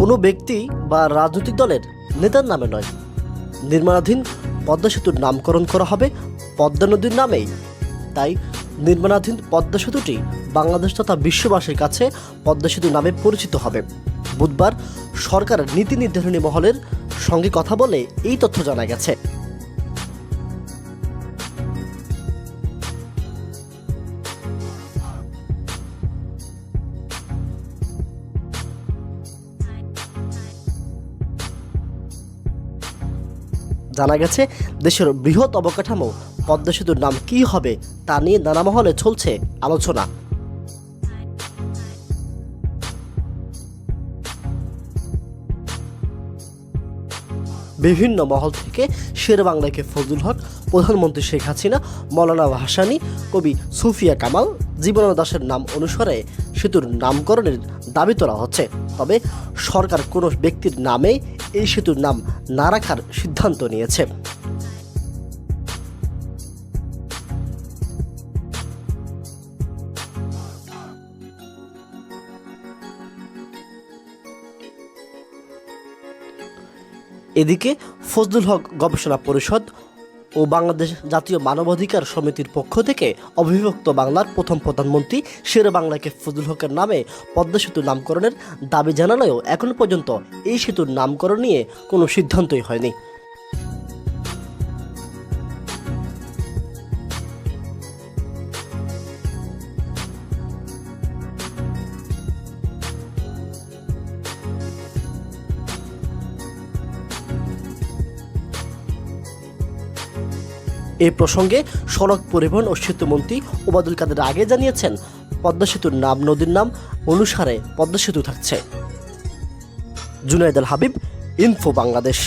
কোনো ব্যক্তি বা রাজনৈতিক দলের নেতার নামে নয়। নির্মাণাধীন পদ্মা সেতুর নামকরণ করা হবে পদ্মা নদীর নামেই। তাই নির্মাণাধীন পদ্মা সেতুটি বাংলাদেশ তথা বিশ্ববাসীর কাছে পদ্মা সেতু নামে পরিচিত হবে। বুধবার সরকারের নীতি নির্ধারণী মহলের সঙ্গে কথা বলে এই তথ্য জানা গেছে। জানা গেছে, দেশের বৃহৎ অবকাঠামো পদ্মা সেতুর নাম কী হবে তা নিয়ে নানা মহলে চলছে আলোচনা। বিভিন্ন মহল থেকে শেরেবাংলাকে ফজলুল হক, প্রধানমন্ত্রী শেখ হাসিনা, মৌলানা ভাসানী, কবি সুফিয়া কামাল, জীবনানন্দ দাশের নাম অনুসারে সেতুর নামকরণের দাবি তোলা হচ্ছে। তবে সরকার কোনো ব্যক্তির নামে এই সেতুর নাম না রাখার সিদ্ধান্ত নিয়েছে। এদিকে ফজলুল হক গবেষণা পরিষদ ও বাংলাদেশ জাতীয় মানবাধিকার সমিতির পক্ষ থেকে অবিভক্ত বাংলার প্রথম প্রধানমন্ত্রী শেরেবাংলাকে ফজলুল হকের নামে পদ্মা সেতুর নামকরণের দাবি জানালেও এখন পর্যন্ত এই সেতুর নামকরণ নিয়ে কোনো সিদ্ধান্তই হয়নি। এই প্রসঙ্গে সড়ক পরিবহন ও সেতুমন্ত্রী ওবায়দুল কাদের আগে জানিয়েছেন, পদ্মা সেতুর নাম নদীর নাম অনুসারে পদ্মা সেতু থাকছে। জুনায়েদ আল হাবিব, ইনফো বাংলাদেশ।